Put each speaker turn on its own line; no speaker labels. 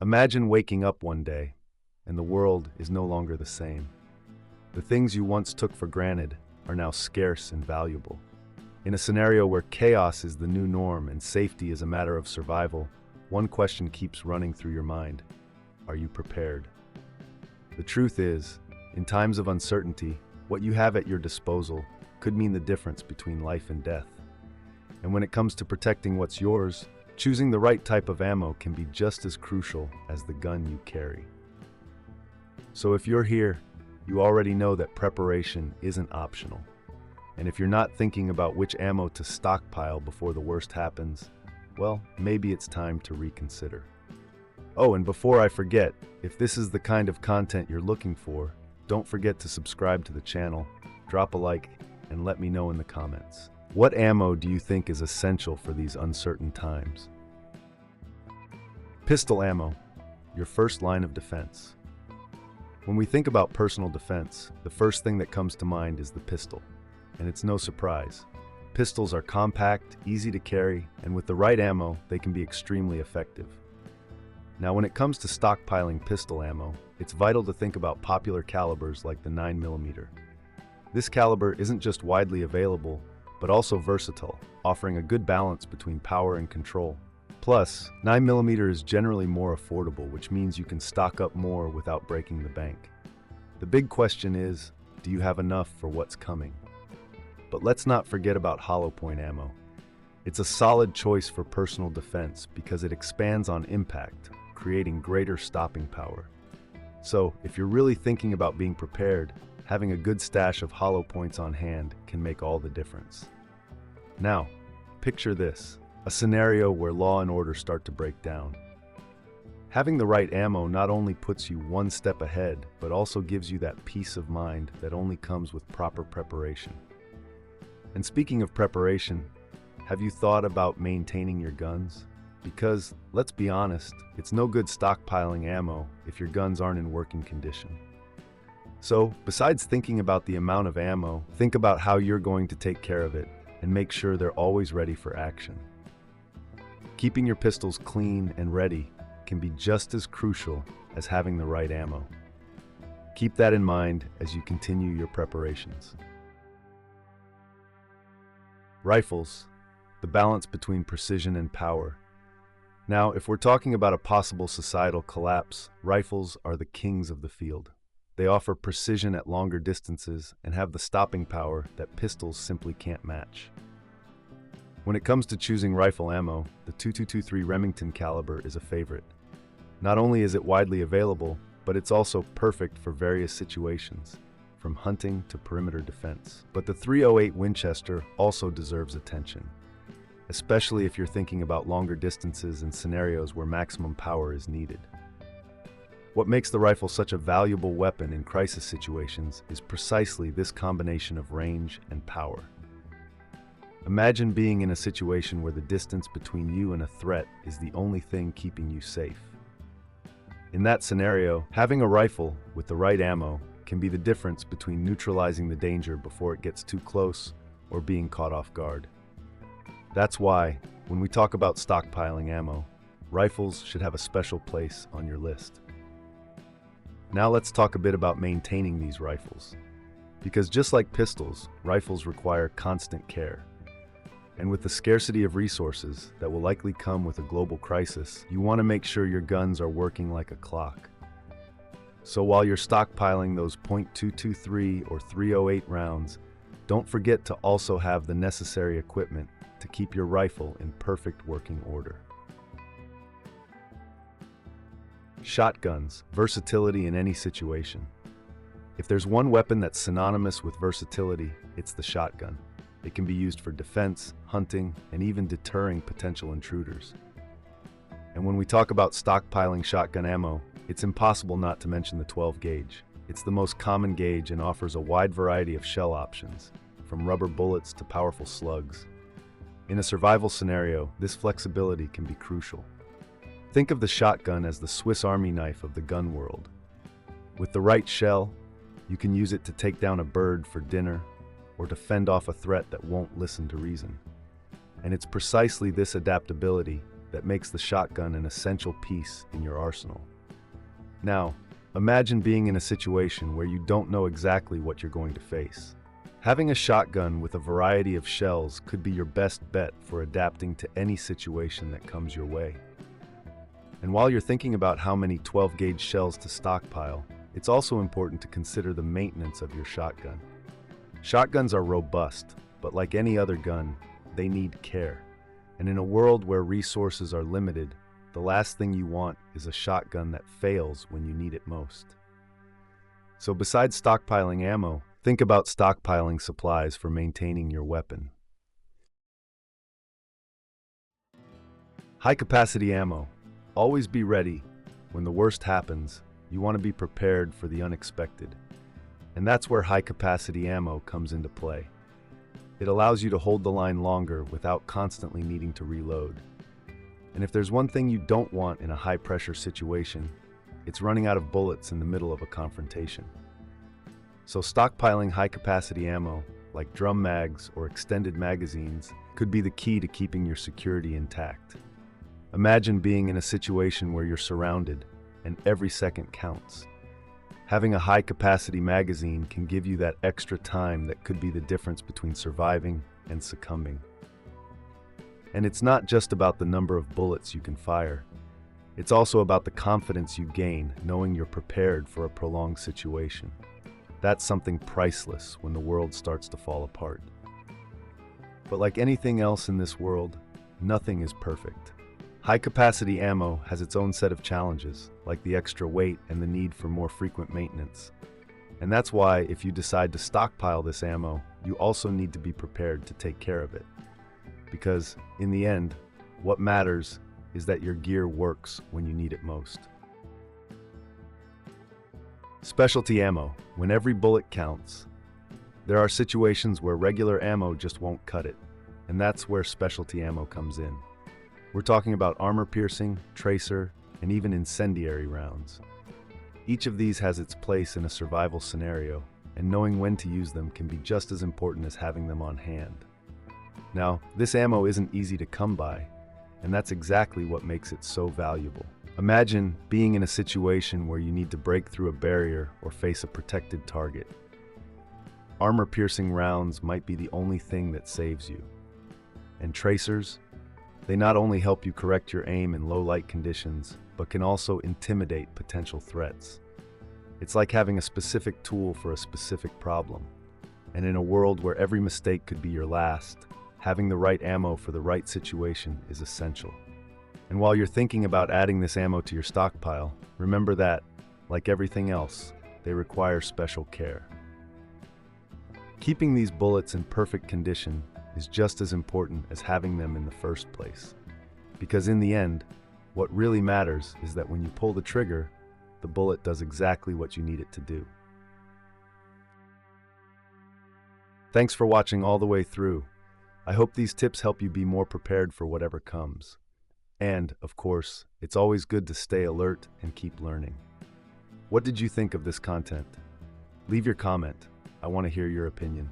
Imagine waking up one day, and the world is no longer the same. The things you once took for granted are now scarce and valuable. In a scenario where chaos is the new norm and safety is a matter of survival, one question keeps running through your mind. Are you prepared? The truth is, in times of uncertainty, what you have at your disposal could mean the difference between life and death. And when it comes to protecting what's yours, choosing the right type of ammo can be just as crucial as the gun you carry. So if you're here, you already know that preparation isn't optional. And if you're not thinking about which ammo to stockpile before the worst happens, well, maybe it's time to reconsider. Oh, and before I forget, if this is the kind of content you're looking for, don't forget to subscribe to the channel, drop a like, and let me know in the comments. What ammo do you think is essential for these uncertain times? Pistol ammo, your first line of defense. When we think about personal defense, the first thing that comes to mind is the pistol. And it's no surprise. Pistols are compact, easy to carry, and with the right ammo, they can be extremely effective. Now, when it comes to stockpiling pistol ammo, it's vital to think about popular calibers like the 9mm. This caliber isn't just widely available, but also versatile, offering a good balance between power and control. Plus, 9mm is generally more affordable, which means you can stock up more without breaking the bank. The big question is, do you have enough for what's coming? But let's not forget about hollow point ammo. It's a solid choice for personal defense because it expands on impact, creating greater stopping power. So, if you're really thinking about being prepared, having a good stash of hollow points on hand can make all the difference. Now, picture this, a scenario where law and order start to break down. Having the right ammo not only puts you one step ahead, but also gives you that peace of mind that only comes with proper preparation. And speaking of preparation, have you thought about maintaining your guns? Because, let's be honest, it's no good stockpiling ammo if your guns aren't in working condition. So, besides thinking about the amount of ammo, think about how you're going to take care of it and make sure they're always ready for action. Keeping your pistols clean and ready can be just as crucial as having the right ammo. Keep that in mind as you continue your preparations. Rifles, the balance between precision and power. Now, if we're talking about a possible societal collapse, rifles are the kings of the field. They offer precision at longer distances and have the stopping power that pistols simply can't match. When it comes to choosing rifle ammo, the .2223 Remington caliber is a favorite. Not only is it widely available, but it's also perfect for various situations, from hunting to perimeter defense. But the .308 Winchester also deserves attention, especially if you're thinking about longer distances and scenarios where maximum power is needed. What makes the rifle such a valuable weapon in crisis situations is precisely this combination of range and power. Imagine being in a situation where the distance between you and a threat is the only thing keeping you safe. In that scenario, having a rifle with the right ammo can be the difference between neutralizing the danger before it gets too close or being caught off guard. That's why, when we talk about stockpiling ammo, rifles should have a special place on your list. Now let's talk a bit about maintaining these rifles. Because just like pistols, rifles require constant care. And with the scarcity of resources that will likely come with a global crisis, you want to make sure your guns are working like a clock. So while you're stockpiling those .223 or .308 rounds, don't forget to also have the necessary equipment to keep your rifle in perfect working order. Shotguns, versatility in any situation. If there's one weapon that's synonymous with versatility, it's the shotgun. It can be used for defense, hunting, and even deterring potential intruders. And when we talk about stockpiling shotgun ammo, it's impossible not to mention the 12 gauge. It's the most common gauge and offers a wide variety of shell options, from rubber bullets to powerful slugs. In a survival scenario, this flexibility can be crucial. Think of the shotgun as the Swiss Army knife of the gun world. With the right shell, you can use it to take down a bird for dinner or to fend off a threat that won't listen to reason. And it's precisely this adaptability that makes the shotgun an essential piece in your arsenal. Now, imagine being in a situation where you don't know exactly what you're going to face. Having a shotgun with a variety of shells could be your best bet for adapting to any situation that comes your way. And while you're thinking about how many 12-gauge shells to stockpile, it's also important to consider the maintenance of your shotgun. Shotguns are robust, but like any other gun, they need care. And in a world where resources are limited, the last thing you want is a shotgun that fails when you need it most. So besides stockpiling ammo, think about stockpiling supplies for maintaining your weapon. High-capacity ammo. Always be ready. When the worst happens, you want to be prepared for the unexpected. And that's where high-capacity ammo comes into play. It allows you to hold the line longer without constantly needing to reload. And if there's one thing you don't want in a high-pressure situation, it's running out of bullets in the middle of a confrontation. So stockpiling high-capacity ammo, like drum mags or extended magazines, could be the key to keeping your security intact. Imagine being in a situation where you're surrounded, and every second counts. Having a high-capacity magazine can give you that extra time that could be the difference between surviving and succumbing. And it's not just about the number of bullets you can fire. It's also about the confidence you gain knowing you're prepared for a prolonged situation. That's something priceless when the world starts to fall apart. But like anything else in this world, nothing is perfect. High-capacity ammo has its own set of challenges, like the extra weight and the need for more frequent maintenance. And that's why, if you decide to stockpile this ammo, you also need to be prepared to take care of it. Because, in the end, what matters is that your gear works when you need it most. Specialty ammo. When every bullet counts. There are situations where regular ammo just won't cut it, and that's where specialty ammo comes in. We're talking about armor-piercing, tracer, and even incendiary rounds. Each of these has its place in a survival scenario, and knowing when to use them can be just as important as having them on hand. Now, this ammo isn't easy to come by, and that's exactly what makes it so valuable. Imagine being in a situation where you need to break through a barrier or face a protected target. Armor-piercing rounds might be the only thing that saves you. And tracers? They not only help you correct your aim in low-light conditions, but can also intimidate potential threats. It's like having a specific tool for a specific problem. And in a world where every mistake could be your last, having the right ammo for the right situation is essential. And while you're thinking about adding this ammo to your stockpile, remember that, like everything else, they require special care. Keeping these bullets in perfect condition is just as important as having them in the first place. Because in the end, what really matters is that when you pull the trigger, the bullet does exactly what you need it to do. Thanks for watching all the way through. I hope these tips help you be more prepared for whatever comes. And, of course, it's always good to stay alert and keep learning. What did you think of this content? Leave your comment. I want to hear your opinion.